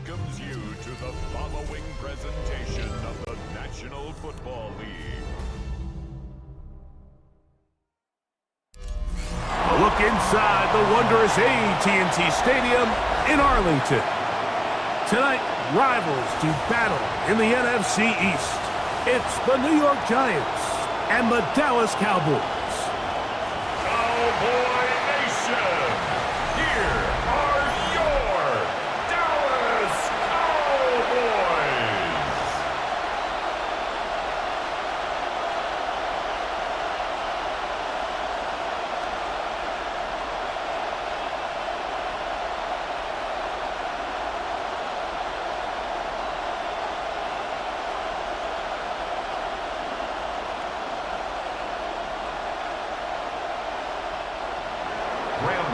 welcomes you to the following presentation of the National Football League. A look inside the wondrous AT&T Stadium in Arlington. Tonight, rivals do battle in the NFC East. It's the New York Giants and the Dallas Cowboys. Cowboy Nation, here are your Dallas Cowboys.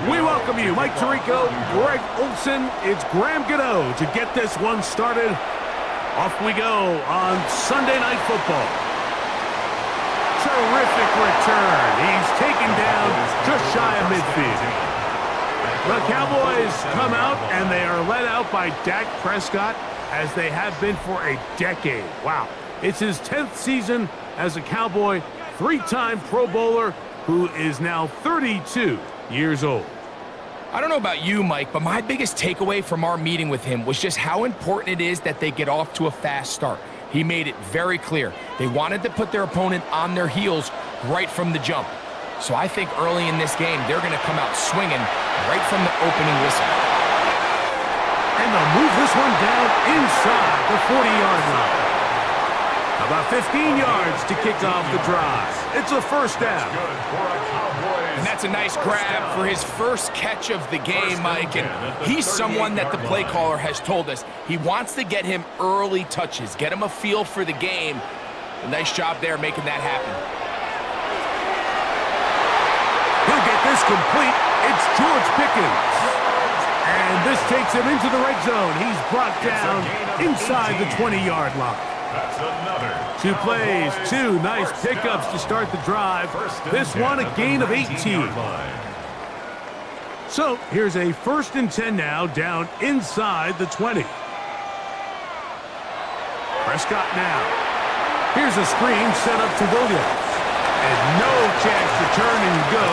We welcome you, Mike Tirico, Greg Olson. It's Graham Gano to get this one started. Off we go on Sunday Night Football. Terrific return. He's taken down just shy of midfield. The Cowboys come out and they are led out by Dak Prescott as they have been for a decade. Wow. It's his 10th season as a Cowboy, three-time Pro Bowler who is now 32 years old. I don't know about you, Mike, but my biggest takeaway from our meeting with him was just how important it is that they get off to a fast start. He made it very clear. They wanted to put their opponent on their heels right from the jump. So I think early in this game, they're going to come out swinging right from the opening whistle. And they'll move this one down inside the 40-yard line. About 15 yards to kick off the drive. It's a first down. And that's a nice grab for his first catch of the game, Mike. And he's someone that the play caller has told us he wants to get him early touches, get him a feel for the game. A nice job there making that happen. He'll get this complete. It's George Pickens. And this takes him into the red zone. He's brought down inside the 20-yard line. That's another. Two plays, two nice pickups to start the drive. This one a gain of 18. So here's a 1st and 10 now down inside the 20. Prescott now. Here's a screen set up to Williams. And no chance to turn and go.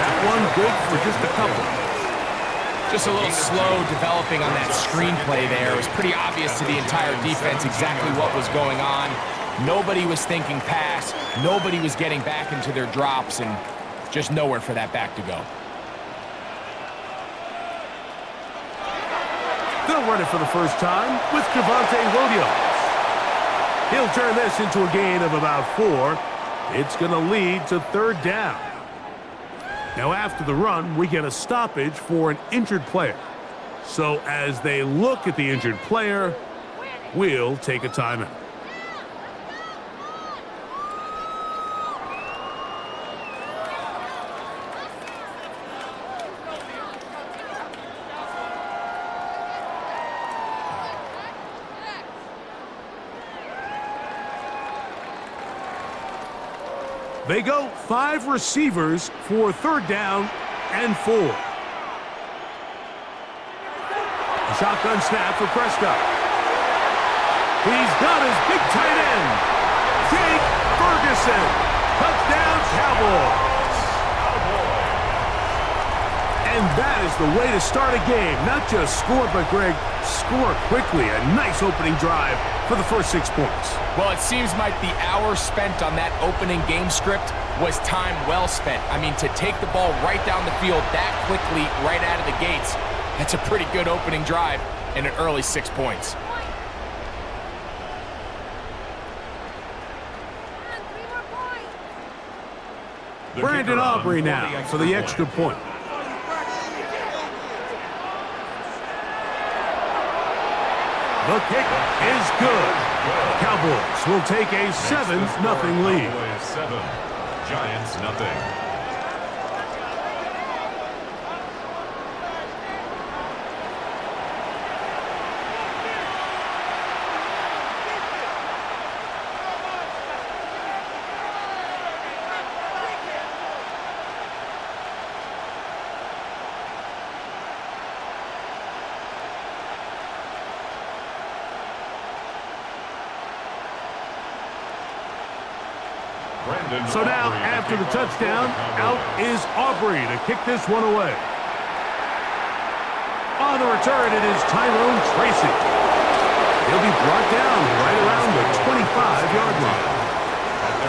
That one good for just a couple. Just a little slow developing on that screenplay there. It was pretty obvious to the entire defense exactly what was going on. Nobody was thinking pass. Nobody was getting back into their drops, and just nowhere for that back to go. They'll run it for the first time with Javonte Williams. He'll turn this into a gain of about 4. It's going to lead to 3rd down. Now, after the run, we get a stoppage for an injured player. So as they look at the injured player, we'll take a timeout. They go 5 receivers for 3rd down and 4. A shotgun snap for Prescott. He's got his big tight end, Jake Ferguson. Touchdown, Cowboys. And that is the way to start a game. Not just score, but, Greg, score quickly. A nice opening drive for the first 6 points. Well, it seems like the hour spent on that opening game script was time well spent. I mean, to take the ball right down the field that quickly right out of the gates, that's a pretty good opening drive and an early 6 points. Brandon Aubrey now for the extra point. The kick is good. Cowboys will take a 7-0 lead. Cowboys 7, Giants nothing. So now, after the touchdown, out is Aubrey to kick this one away. On the return, it is Tyrone Tracy. He'll be brought down right around the 25-yard line.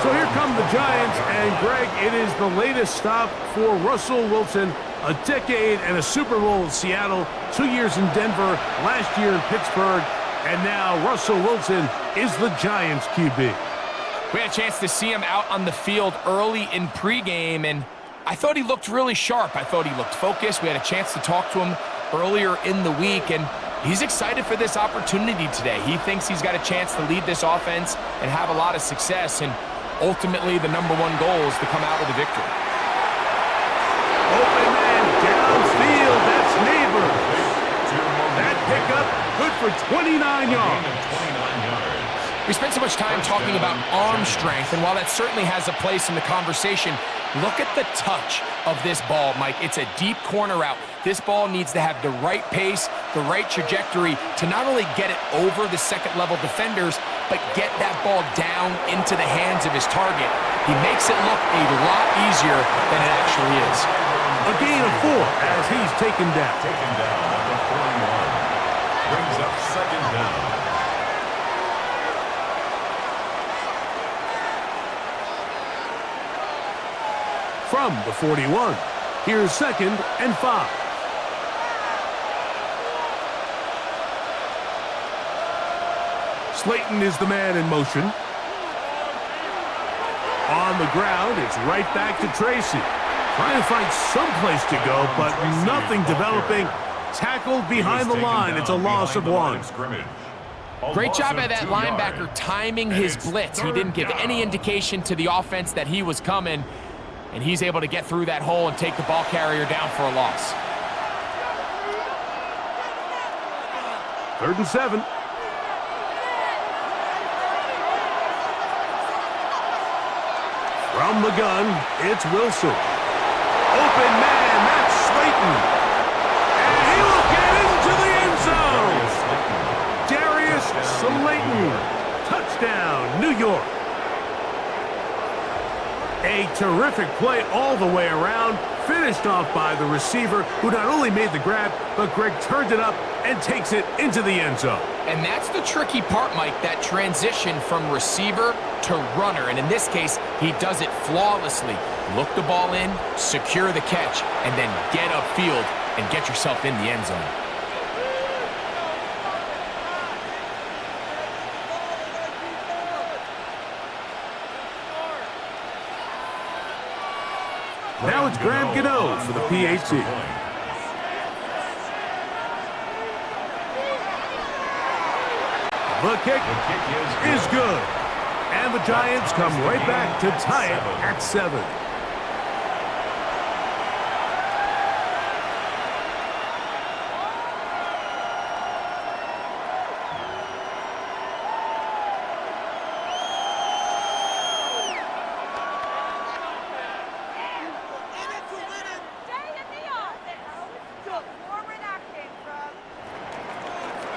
So here come the Giants, and Greg, it is the latest stop for Russell Wilson. A decade and a Super Bowl in Seattle, 2 years in Denver, last year in Pittsburgh, and now Russell Wilson is the Giants QB. We had a chance to see him out on the field early in pregame, and I thought he looked really sharp. I thought he looked focused. We had a chance to talk to him earlier in the week, and he's excited for this opportunity today. He thinks he's got a chance to lead this offense and have a lot of success, and ultimately the #1 goal is to come out with a victory. Open man downfield, that's Neighbors. That pickup, good for 29 yards. We spent so much time talking about arm strength, and while that certainly has a place in the conversation, look at the touch of this ball, Mike. It's a deep corner route. This ball needs to have the right pace, the right trajectory to not only get it over the second-level defenders, but get that ball down into the hands of his target. He makes it look a lot easier than it actually is. A gain of 4 as he's taken down. Taken down at the 41. Brings up second down. From the 41, here's 2nd and 5. Slayton is the man in motion. On the ground, it's right back to Tracy. Trying to find some place to go, but nothing developing. Tackled behind the line. It's a loss of 1. Great job by that linebacker timing his blitz. He didn't give any indication to the offense that he was coming, and he's able to get through that hole and take the ball carrier down for a loss. 3rd and 7. From the gun, it's Wilson. Open man, that's Slayton. And he will get into the end zone. Darius Slayton. Touchdown, New York. A terrific play all the way around, finished off by the receiver, who not only made the grab, but Greg turned it up and takes it into the end zone. And that's the tricky part, Mike, that transition from receiver to runner. And in this case, he does it flawlessly. Look the ball in, secure the catch, and then get upfield and get yourself in the end zone. Now it's Graham Gano for the PAT. The kick is good. And the Giants come right back to tie it at 7.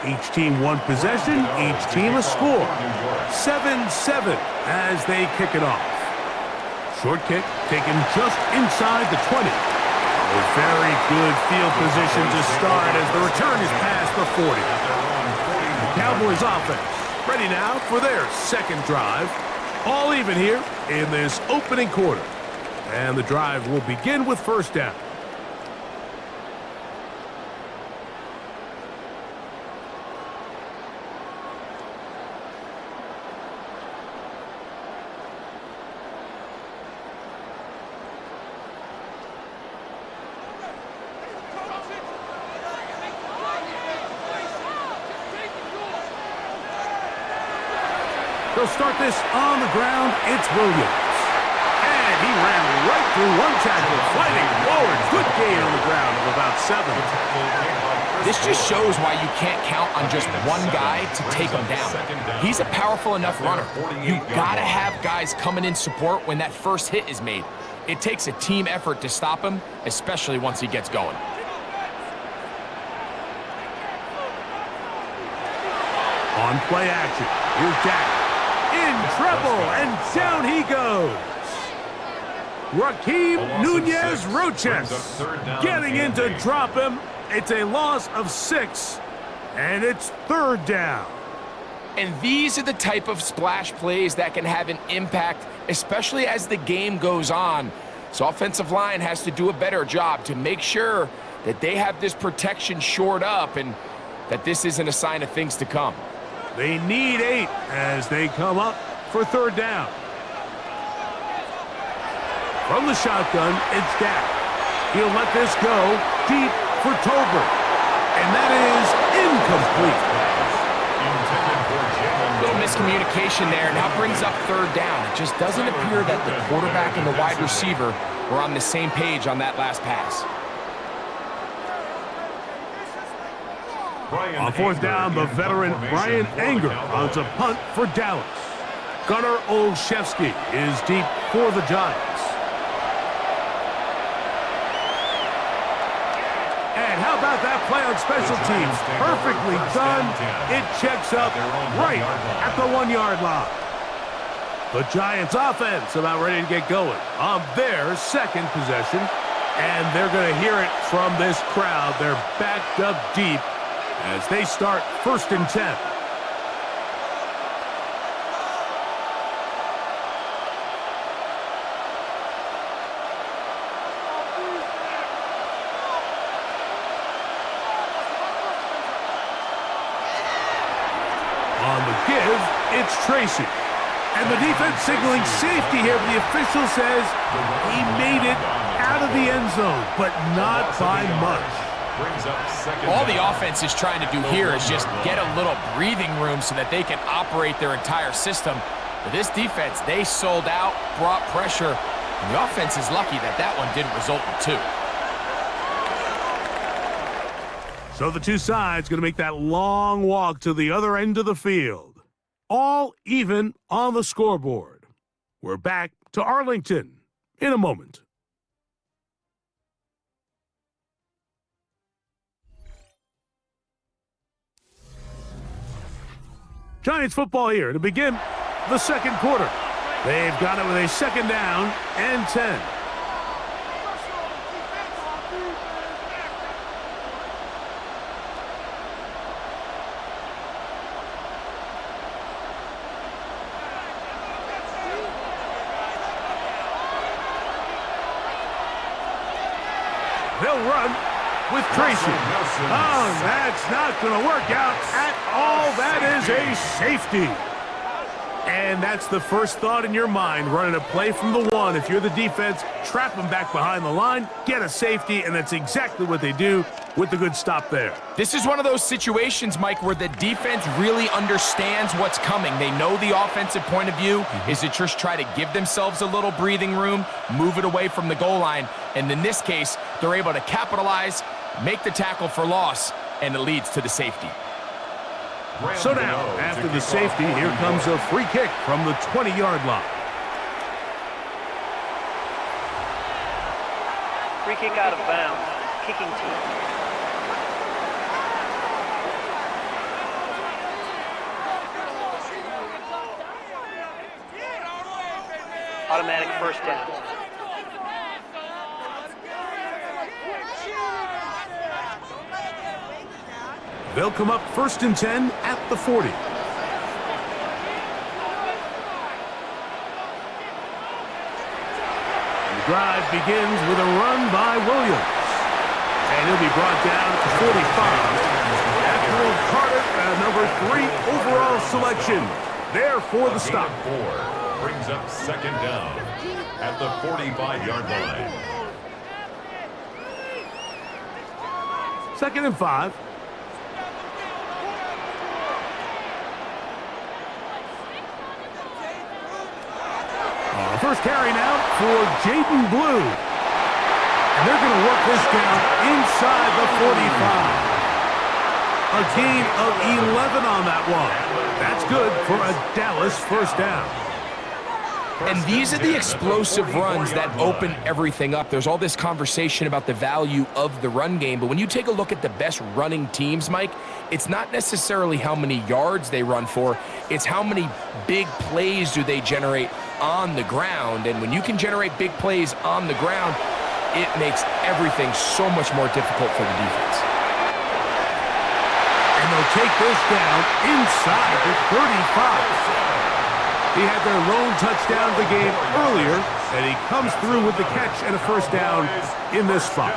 Each team one possession, each team a score. 7-7 as they kick it off. Short kick taken just inside the 20. A very good field position to start as the return is past the 40. The Cowboys offense ready now for their second drive. All even here in this opening quarter. And the drive will begin with first down. They'll start this on the ground. It's Williams. And he ran right through one tackle, fighting forward. Good gain on the ground of about 7. This just shows why you can't count on just one guy to take him down. He's a powerful enough runner. You gotta have guys coming in support when that first hit is made. It takes a team effort to stop him, especially once he gets going. On play action, here's Jack. In trouble, and down he goes. Raheem Nunez Roches getting in to drop him. It's a loss of 6, and it's 3rd down. And these are the type of splash plays that can have an impact, especially as the game goes on. So offensive line has to do a better job to make sure that they have this protection shored up and that this isn't a sign of things to come. They need 8 as they come up for 3rd down. From the shotgun, it's Dak. He'll let this go deep for Tolbert. And that is incomplete. A little miscommunication there. Now brings up 3rd down. It just doesn't appear that the quarterback and the wide receiver were on the same page on that last pass. On 4th down, the veteran Brian Anger runs a punt for Dallas. Gunnar Olszewski is deep for the Giants. And how about that play on special teams? Perfectly done. It checks up right at the 1-yard line. The Giants offense about ready to get going on their 2nd possession. And they're going to hear it from this crowd. They're backed up deep as they start 1st and 10. On the give, it's Tracy. And the defense signaling safety here. The official says he made it out of the end zone, but not by much. All the offense is trying to do here is just get a little breathing room so that they can operate their entire system. But this defense, they sold out, brought pressure, and the offense is lucky that that one didn't result in 2. So the two sides going to make that long walk to the other end of the field. All even on the scoreboard. We're back to Arlington in a moment. Giants football here to begin the 2nd quarter. They've got it with a 2nd down and 10. They'll run with Tracy. Oh, that's not going to work out at all. That is a safety. And that's the first thought in your mind, running a play from the 1. If you're the defense, trap them back behind the line, get a safety, and that's exactly what they do with the good stop there. This is one of those situations, Mike, where the defense really understands what's coming. They know the offensive point of view is to just try to give themselves a little breathing room, move it away from the goal line, and in this case, they're able to capitalize, make the tackle for loss, and it leads to the safety. So now, after the safety, here comes a free kick from the 20-yard line. Free kick out of bounds. Kicking team. Automatic 1st down. They'll come up 1st and 10 at the 40. The drive begins with a run by Williams. And he'll be brought down to 45. Admiral Carter, number 3 overall selection. There for the stop. 4 brings up 2nd down at the 45-yard line. 2nd and 5. First carry now for Jaden Blue. And they're going to work this down inside the 45. A gain of 11 on that one. That's good for a Dallas 1st down. And these are the explosive runs that open everything up. There's all this conversation about the value of the run game, but when you take a look at the best running teams, Mike, it's not necessarily how many yards they run for, it's how many big plays do they generate on the ground. And when you can generate big plays on the ground, it makes everything so much more difficult for the defense. And they'll take this down inside the 35. He had their lone touchdown of the game earlier, and he comes through with the catch and a first down in this spot.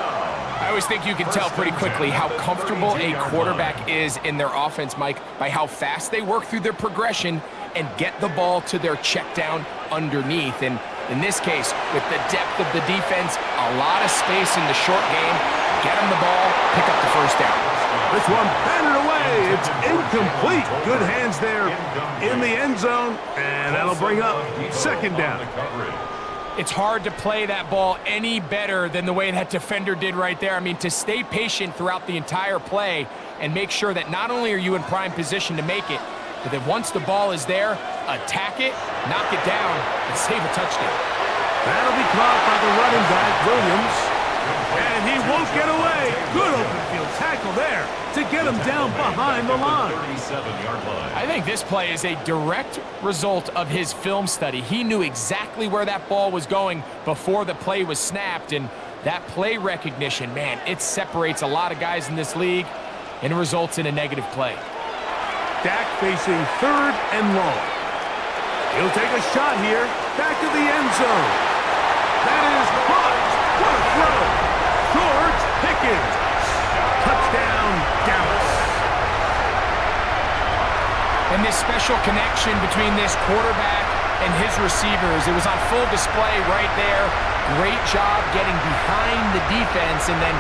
I always think you can tell pretty quickly how comfortable a quarterback is in their offense, Mike, by how fast they work through their progression and get the ball to their check down underneath. And in this case, with the depth of the defense, a lot of space in the short game, get them the ball, pick up the first down. This one batted away. It's incomplete. Good hands there in the end zone, and that'll bring up second down. It's hard to play that ball any better than the way that defender did right there. I mean, to stay patient throughout the entire play and make sure that not only are you in prime position to make it, but that once the ball is there, attack it, knock it down, and save a touchdown. That'll be caught by the running back, Williams. And he won't get away. Good open field tackle there to get him down behind the line. I think this play is a direct result of his film study. He knew exactly where that ball was going before the play was snapped, and that play recognition, man, it separates a lot of guys in this league and results in a negative play. Dak facing third and long. He'll take a shot here, back to the end zone. That is caught. What a throw. George Pickens. Touchdown, Dallas. And this special connection between this quarterback and his receivers, it was on full display right there. Great job getting behind the defense, and then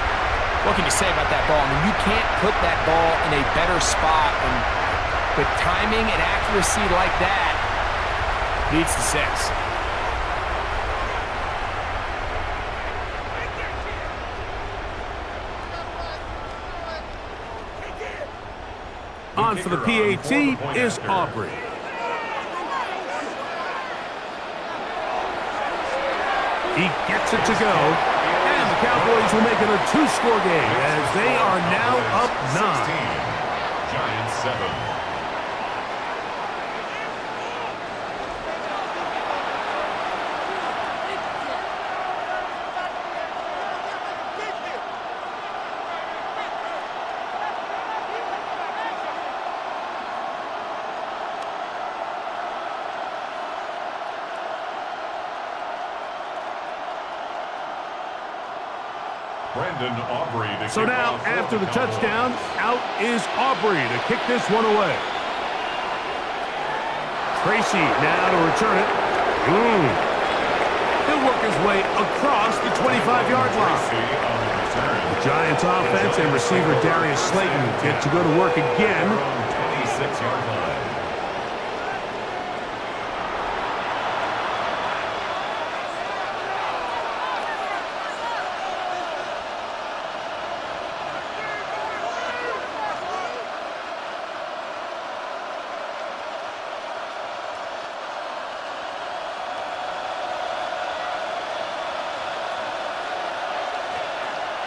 what can you say about that ball? I mean, you can't put that ball in a better spot, and with timing and accuracy like that, leads to 6. On for the PAT is Aubrey. He gets it to go, and the Cowboys will make it a 2-score game as they are now up 9. Giants 7. So now, after the touchdown, out is Aubrey to kick this one away. Tracy now to return it. He'll work his way across the 25-yard line. The Giants offense and receiver Darius Slayton get to go to work again. 26-yard line.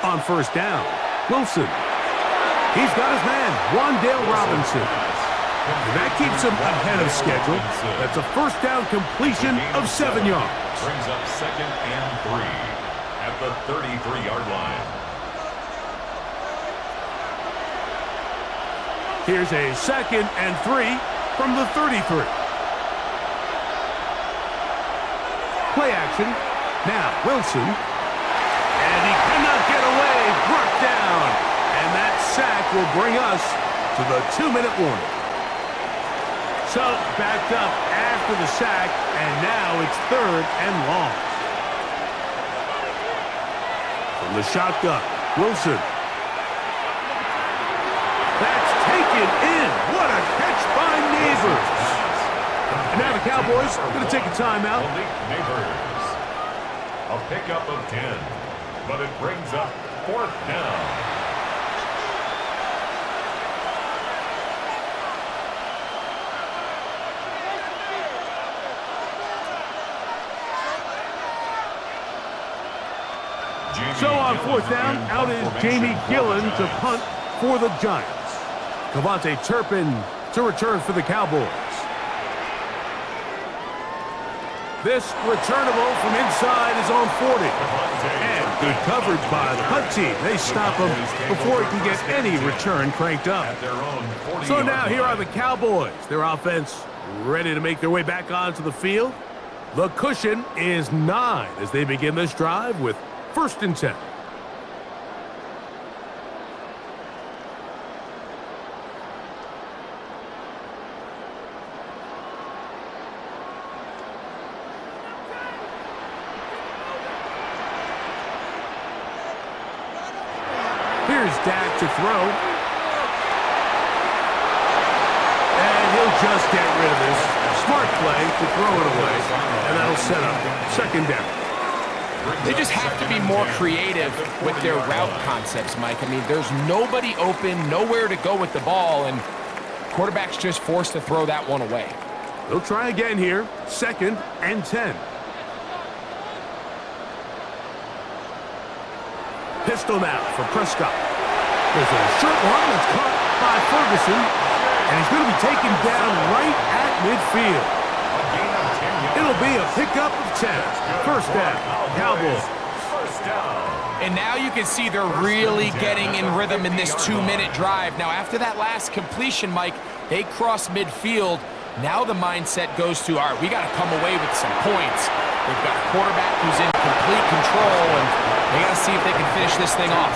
On first down, Wilson. He's got his man, Wan'Dale Robinson. And that keeps him ahead of schedule. That's a first down completion of 7 yards. Brings up 2nd and 3 at the 33-yard line. Here's a 2nd and 3 from the 33. Play action. Now Wilson. And he cannot get away. Brought down. And that sack will bring us to the 2-minute warning. So backed up after the sack, and now it's 3rd and long. From the shotgun, Wilson. That's taken in. What a catch by Neighbors. And now the Cowboys are going to take a timeout. Neighbors. A pickup of 10, but it brings up 4th down. So on fourth down, out is Jamie Gillen to punt for the Giants. Cavante Turpin to return for the Cowboys. This returnable from inside his own 40. And good coverage by the punt team. They stop him before he can get any return cranked up. So now here are the Cowboys. Their offense ready to make their way back onto the field. The cushion is 9 as they begin this drive with 1st and 10. Here's Dak to throw. And he'll just get rid of this. Smart play to throw it away. And that'll set up 2nd down. They just have to be more creative with their route concepts, Mike. I mean, there's nobody open, nowhere to go with the ball, and quarterback's just forced to throw that one away. They'll try again here. 2nd and 10. Pistol now for Prescott. There's a short one that's caught by Ferguson, and he's going to be taken down right at midfield. It'll be a pickup of 10. 1st down, Cowboys. And now you can see they're really getting in rhythm in this 2-minute drive. Now, after that last completion, Mike, they cross midfield. Now the mindset goes to, all right, we got to come away with some points. They've got a quarterback who's in complete control, and they got to see if they can finish this thing off.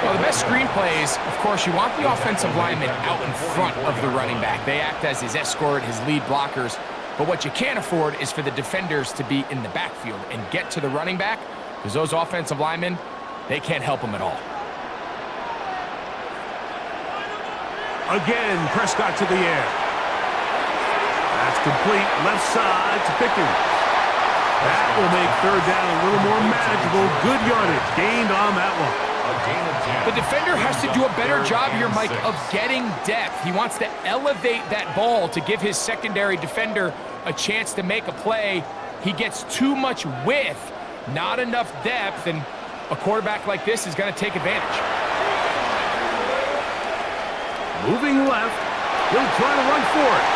Well, the best screenplays, of course, you want the offensive linemen out in front of the running back. They act as his escort, his lead blockers. But what you can't afford is for the defenders to be in the backfield and get to the running back, because those offensive linemen, they can't help him at all. Again, Prescott to the air. That's complete left side to Pickens. That will make 3rd down a little more manageable. Good yardage gained on that one. The defender has to do a better job here, Mike, of getting depth. He wants to elevate that ball to give his secondary defender a chance to make a play. He gets too much width, not enough depth, and a quarterback like this is going to take advantage. Moving left, he'll try to run for it.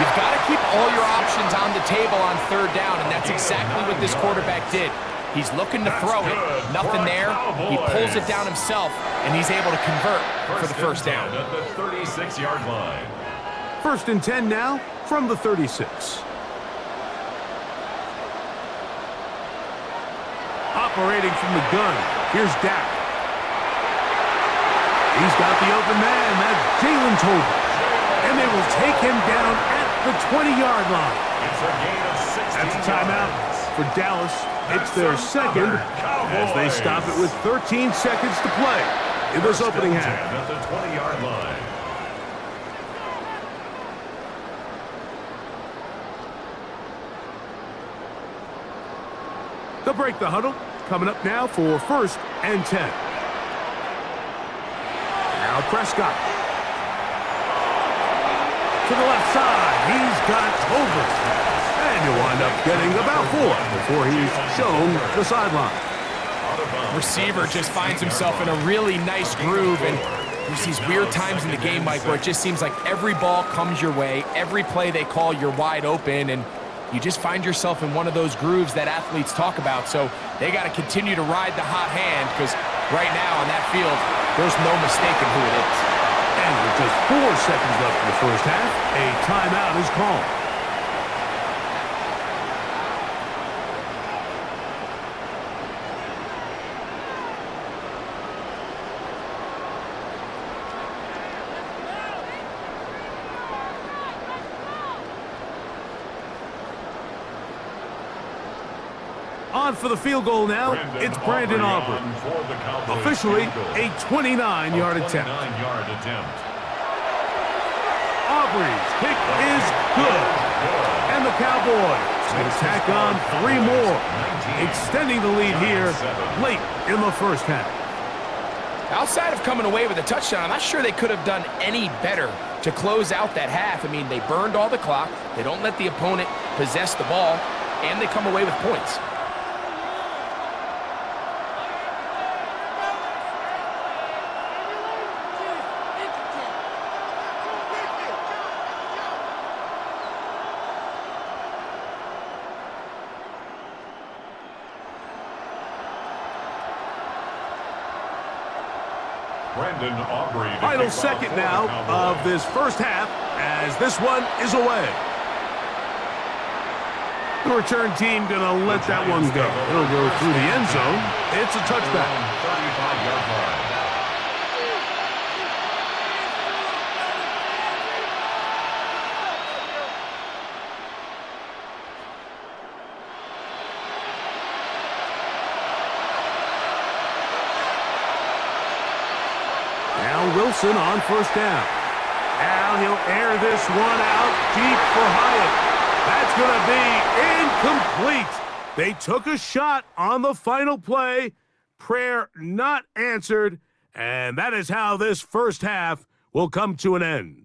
You've got to keep all your options on the table on 3rd down, and that's exactly what this quarterback did. He's looking to throw it, nothing there. He pulls it down himself, and he's able to convert for the 1st down. At the 36-yard line. 1st and 10 now from the 36. Operating from the gun, here's Dak. He's got the open man, that's Jalen Tolbert. And they will take him down at the 20-yard line. It's a gain of 16 That's a timeout for Dallas. It's their 2nd as they stop it with 13 seconds to play in this opening half. At the 20-yard line. They'll break the huddle. Coming up now for 1st and 10. Now Prescott. To the left side, he's got Tolbert. And you wind up getting about 4 before he's shown the sideline. Receiver just finds himself in a really nice groove, and there's these weird times in the game, Mike, where it just seems like every ball comes your way, every play they call, you're wide open, and you just find yourself in one of those grooves that athletes talk about. So they got to continue to ride the hot hand, because right now on that field, there's no mistaking who it is. And with just 4 seconds left in the 1st half, a timeout is called. On for the field goal now, it's Brandon Aubrey. Officially a 29-yard attempt. Aubrey's kick is good. And the Cowboys will tack on 3 more, extending the lead here late in the 1st half. Outside of coming away with a touchdown, I'm not sure they could have done any better to close out that half. I mean, they burned all the clock. They don't let the opponent possess the ball, and they come away with points. Brendan Aubrey. Final second now of this first half as this one is away. The return team going to let that one go. It'll go through the end zone. It's a touchback. 35-yard line. Now Wilson on first down. Now he'll air this one out deep for Hyatt. That's going to be incomplete. They took a shot on the final play. Prayer not answered. And that is how this first half will come to an end.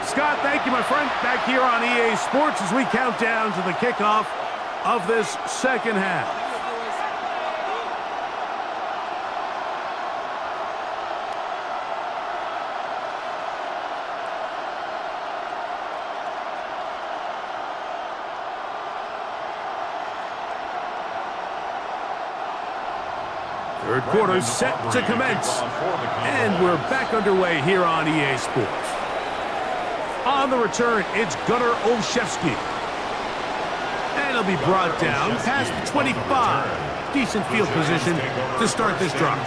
Scott, thank you, my friend. Back here on EA Sports as we count down to the kickoff of this second half. Third quarter set to commence. And we're back underway here on EA Sports. On the return, it's Gunnar Olszewski. And he'll be brought down past the 25. Decent field position to start this drive.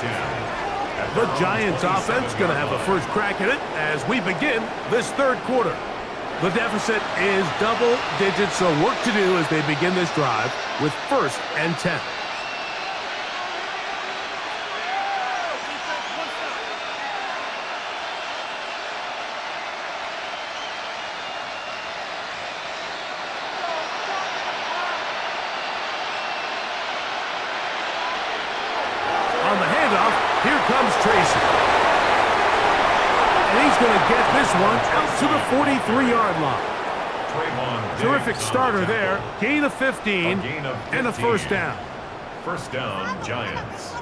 The Giants offense going to have a first crack at it as we begin this third quarter. The deficit is double digits, so work to do as they begin this drive with 1st and 10. Here comes Tracy. And he's going to get this one out to the 43-yard line. Terrific starter there. Gain of 15 and a first down. First down, Giants.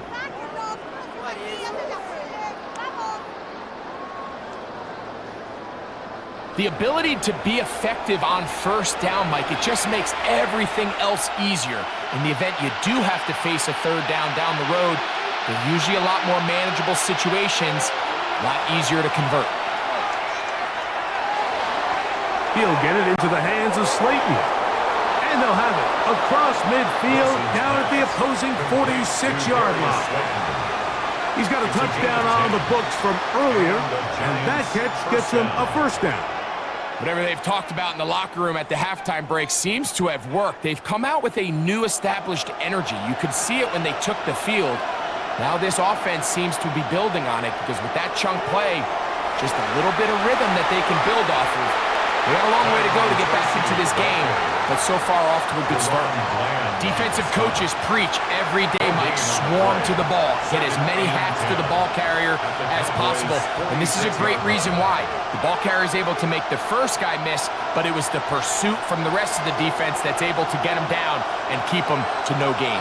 The ability to be effective on first down, Mike, it just makes everything else easier. In the event you do have to face a third down the road, they're usually a lot more manageable situations, a lot easier to convert. He'll get it into the hands of Slayton. And they'll have it across midfield down at the opposing 46-yard line. He's got a touchdown on the books from earlier, and that catch gets him a first down. Whatever they've talked about in the locker room at the halftime break seems to have worked. They've come out with a new established energy. You could see it when they took the field. Now this offense seems to be building on it because with that chunk play, just a little bit of rhythm that they can build off of. They got a long way to go to get back into this game, but so far off to a good start. Defensive coaches preach every day, Mike, swarm to the ball. Get as many hats to the ball carrier as possible, and this is a great reason why. The ball carrier is able to make the first guy miss, but it was the pursuit from the rest of the defense that's able to get him down and keep him to no gain.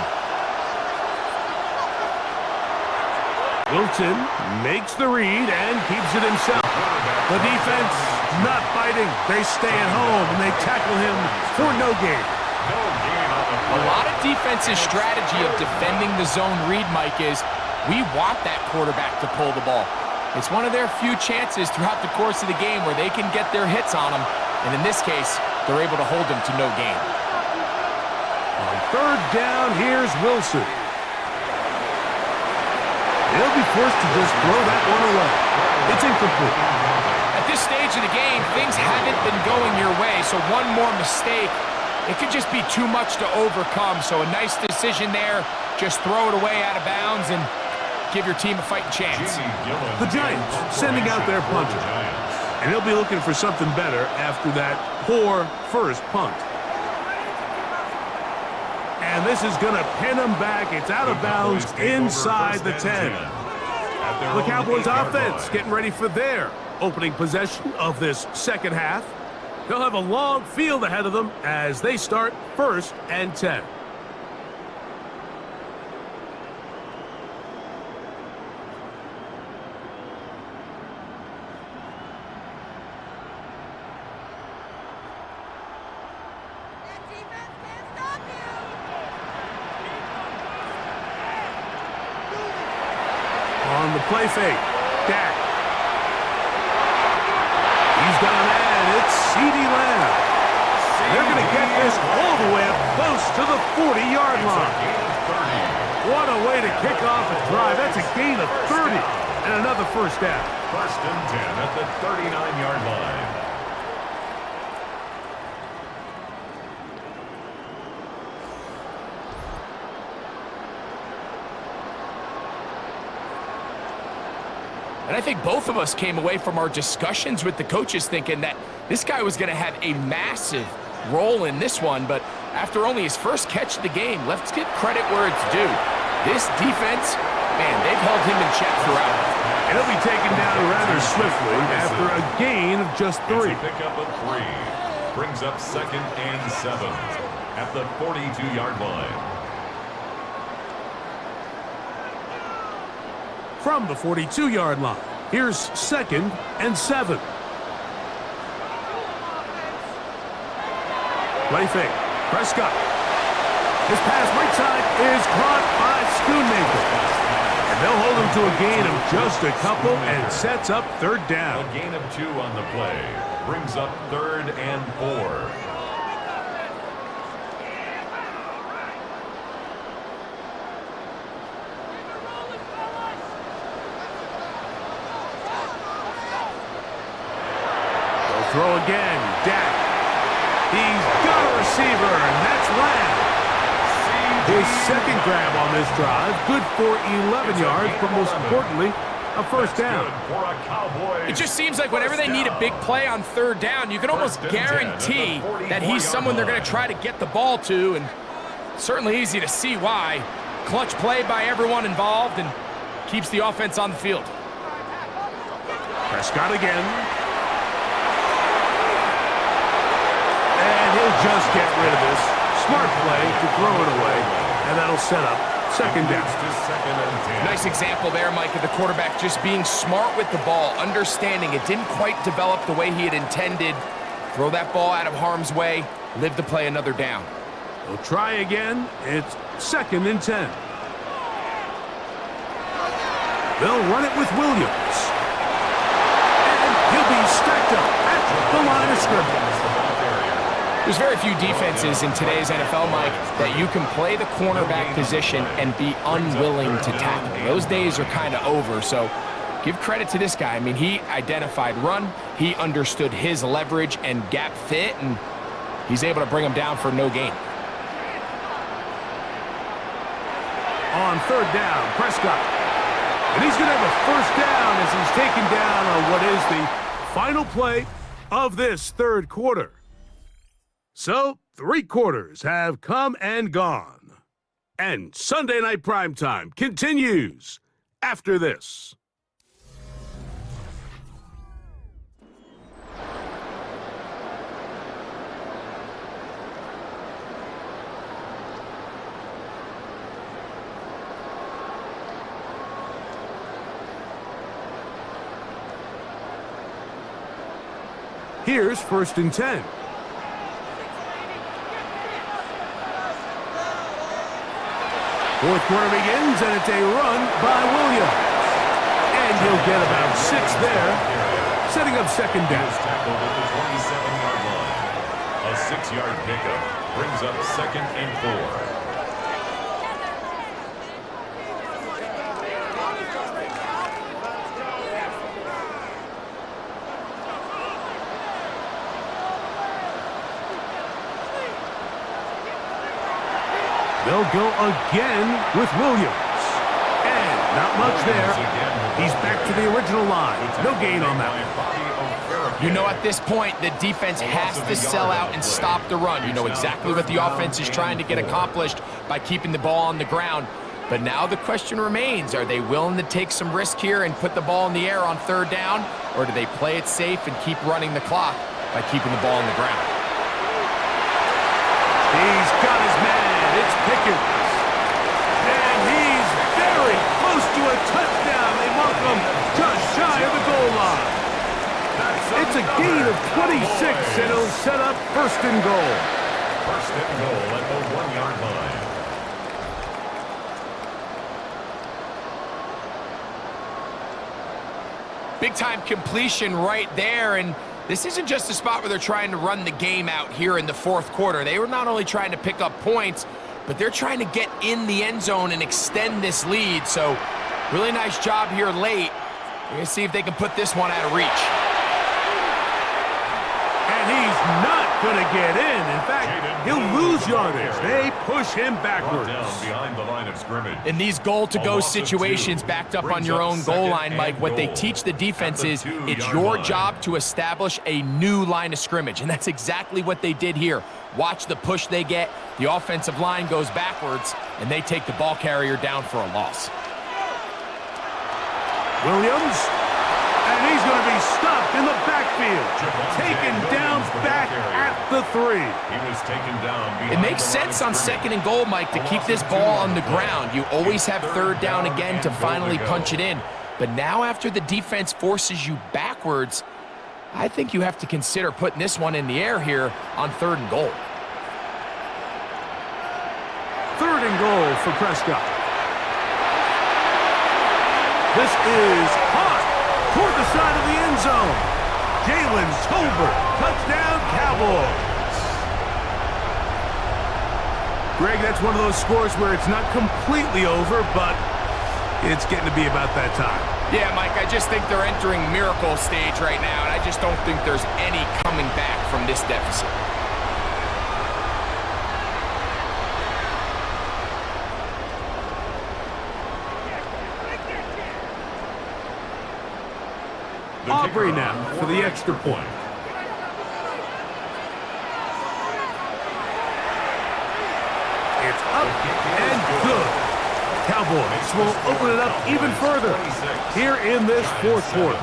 Wilson makes the read and keeps it himself. The defense not biting. They stay at home and they tackle him for no gain. A lot of defense's strategy of defending the zone read, Mike, is we want that quarterback to pull the ball. It's one of their few chances throughout the course of the game where they can get their hits on him, and in this case, they're able to hold him to no gain. On third down, here's Wilson. He'll be forced to just throw that one away. It's incomplete. At this stage of the game, things haven't been going your way, so one more mistake, it could just be too much to overcome. So a nice decision there. Just throw it away out of bounds and give your team a fighting chance. The Giants sending out their punter. And he'll be looking for something better after that poor first punt. And this is going to pin him back. It's out of bounds inside the 10. The Cowboys offense getting ready for their opening possession of this second half. They'll have a long field ahead of them as they start 1st and 10. On the play fake, Dak. He's got a man. It's CeeDee Lamb. They're going to get this all the way up close to the 40-yard line. What a way to kick off a drive. That's a gain of 30 and another first down. 1st and 10 at the 39-yard line. And I think both of us came away from our discussions with the coaches thinking that this guy was going to have a massive role in this one, but after only his first catch of the game, let's give credit where it's due. This defense, man, they've held him in check throughout. And he'll be taken down rather swiftly after a gain of just 3. It's a pickup of 3. Brings up 2nd and 7 at the 42-yard line. From the 42-yard line, here's 2nd and 7. Play fake. Prescott. His pass right side is caught by Schoonmaker. And they'll hold him to a gain of just a couple and sets up 3rd down. A gain of 2 on the play. Brings up 3rd and 4. Throw again, Dak. He's got a receiver, and that's Lamb. His 2nd grab on this drive, good for 11 yards, but most importantly, a first down. It just seems like whenever they need a big play on 3rd down, you can almost guarantee that he's someone they're going to try to get the ball to, and certainly easy to see why. Clutch play by everyone involved and keeps the offense on the field. Prescott again. And he'll just get rid of this. Smart play to throw it away, and that'll set up 2nd down. Nice example there, Mike, of the quarterback just being smart with the ball, understanding it didn't quite develop the way he had intended. Throw that ball out of harm's way, live to play another down. They'll try again. It's 2nd and 10. They'll run it with Williams. And he'll be stacked up at the line of scrimmage. There's very few defenses in today's NFL, Mike, that you can play the cornerback position and be unwilling to tackle. Those days are kind of over, so give credit to this guy. I mean, he identified run, he understood his leverage and gap fit, and he's able to bring him down for no gain. On 3rd down, Prescott. And he's going to have a first down as he's taken down on what is the final play of this 3rd quarter. So, 3 quarters have come and gone. And Sunday Night Primetime continues after this. Here's 1st and 10. Fourth quarter begins, and it's a run by Williams. And he'll get about 6 there, setting up 2nd down. Tackled at the 27-yard line. A 6-yard pickup brings up 2nd and 4. They'll go again with Williams. And not much there. He's back to the original line. No gain on that one. You know, at this point, the defense has to sell out and stop the run. You know exactly what the offense is trying to get accomplished by keeping the ball on the ground. But now the question remains, are they willing to take some risk here and put the ball in the air on 3rd down? Or do they play it safe and keep running the clock? by keeping the ball on the ground. He's got his man. It's Pickens. And he's very close to a touchdown. They mark him just shy of the goal line. It's a gain of 26, and it'll set up first and goal. First and goal at the 1-yard line. Big-time completion right there, and this isn't just a spot where they're trying to run the game out here in the fourth quarter. They were not only trying to pick up points, but they're trying to get in the end zone and extend this lead. So, really nice job here late. We're going to see if they can put this one out of reach. And he's not going to get in. In fact, he'll lose yardage. They push him backwards. Down behind the line of scrimmage. In these goal-to-go situations backed up on your own goal line, Mike, what they teach the defense is it's your job to establish a new line of scrimmage, and that's exactly what they did here. Watch the push they get. The offensive line goes backwards, and they take the ball carrier down for a loss. Williams, and he's going to be stopped in the backfield. Taken down back at the 3. He was taken down. It makes sense on second and goal, Mike, to keep this ball on the ground. You always have third down again to finally punch it in. But now after the defense forces you backwards, I think you have to consider putting this one in the air here on third and goal. Third and goal for Prescott. This is caught toward the side of the end zone. Jalen Tolbert, touchdown Cowboys. Greg, that's one of those scores where it's not completely over, but it's getting to be about that time. Yeah, Mike, I just think they're entering miracle stage right now, and I just don't think there's any coming back from this deficit. Aubrey now for the extra point. It's up and good. Cowboys will open it up even further here in this fourth quarter.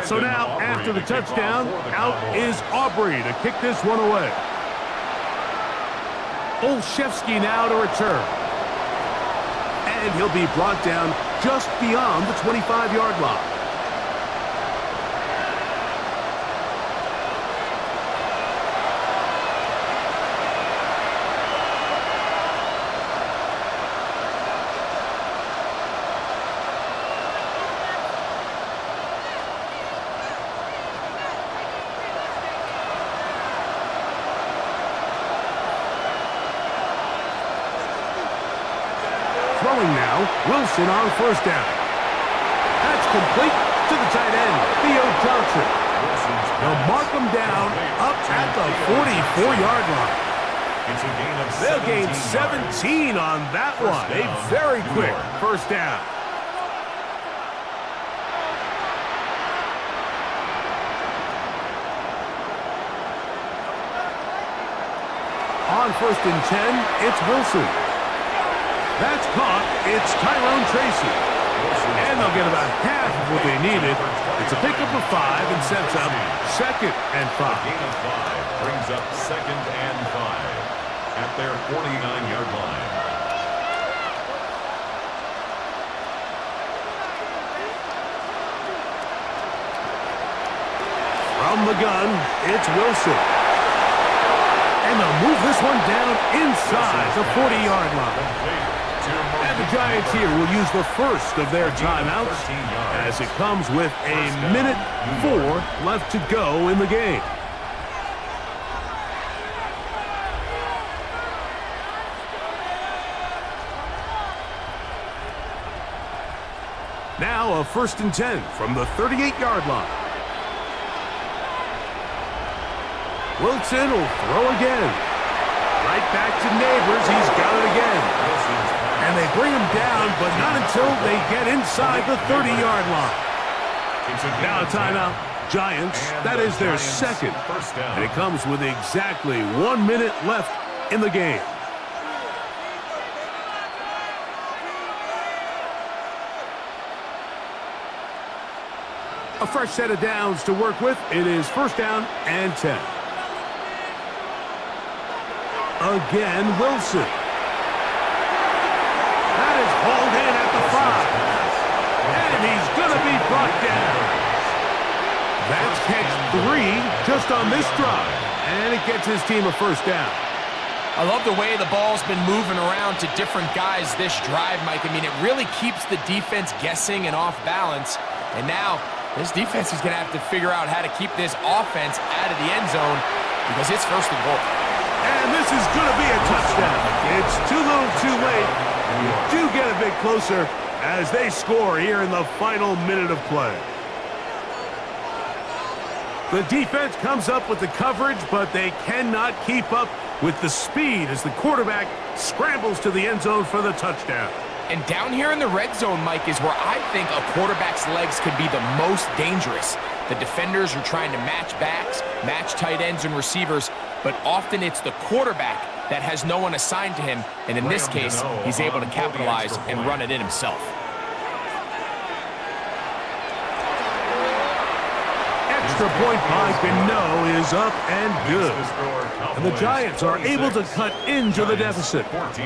So now, after the touchdown, out is Aubrey to kick this one away. Olszewski now to return. And he'll be brought down just beyond the 25-yard line. Throwing now, Wilson on first down. That's complete to the tight end, Theo Johnson. They'll mark him down up at the 44-yard line. They'll gain 17 on that one. A very quick first down. On first and 10, it's Wilson. That's caught. It's Tyrone Tracy. And they'll get about half of what they needed. It's a pickup of 5 and sets up second and 5. Gain of 5 brings up second and 5 at their 49-yard line. From the gun, it's Wilson. And they'll move this one down inside the 40-yard line. And the Giants here will use the first of their timeouts as it comes with a minute 4 left to go in the game. Now a first and 10 from the 38-yard line. Wilson will throw again. Right back to Neighbors. He's got it again. And they bring him down, but not until they get inside the 30-yard line. Now a timeout. Giants, that is their second. And it comes with exactly 1 minute left in the game. A fresh set of downs to work with. It is first down and 10. Again, Wilson. That is hauled in at the 5. And he's going to be brought down. That's catch 3 just on this drive. And it gets his team a first down. I love the way the ball's been moving around to different guys this drive, Mike. I mean, it really keeps the defense guessing and off balance. And now this defense is going to have to figure out how to keep this offense out of the end zone because it's first and goal. And this is going to be a touchdown. It's too little too late. You do get a bit closer as they score here in the final minute of play. The defense comes up with the coverage, but they cannot keep up with the speed as the quarterback scrambles to the end zone for the touchdown. And down here in the red zone, Mike, is where I think a quarterback's legs could be the most dangerous. The defenders are trying to match backs, match tight ends and receivers, but often it's the quarterback that has no one assigned to him, and in this case, he's able to capitalize and run it in himself. Extra point by Gano is up and good. And the Giants are able to cut into the deficit. 14.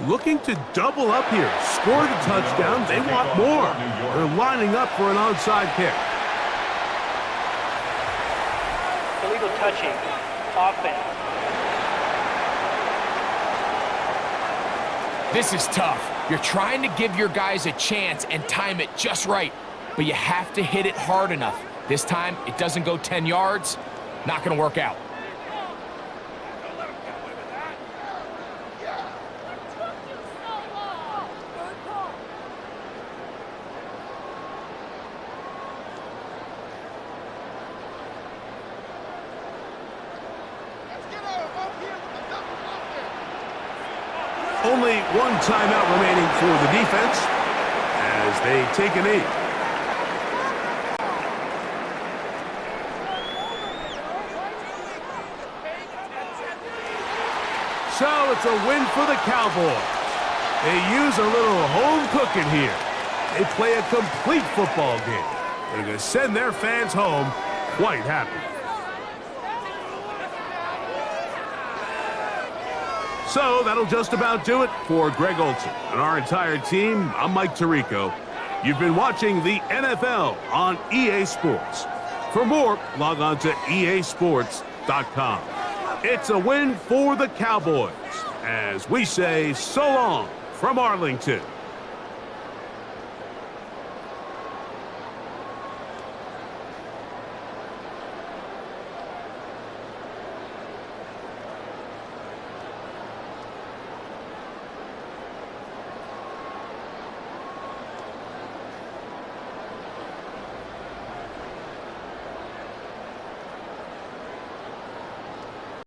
Looking to double up here. Score the touchdown. They want more. They're lining up for an onside kick. Illegal touching. Offense. This is tough. You're trying to give your guys a chance and time it just right, but you have to hit it hard enough. This time, it doesn't go 10 yards. Not going to work out. Only one timeout remaining for the defense as they take a knee. So it's a win for the Cowboys. They use a little home cooking here. They play a complete football game. They're going to send their fans home quite happy. So that'll just about do it for Greg Olson and our entire team. I'm Mike Tirico. You've been watching the NFL on EA Sports. For more, log on to easports.com. It's a win for the Cowboys as we say so long from Arlington.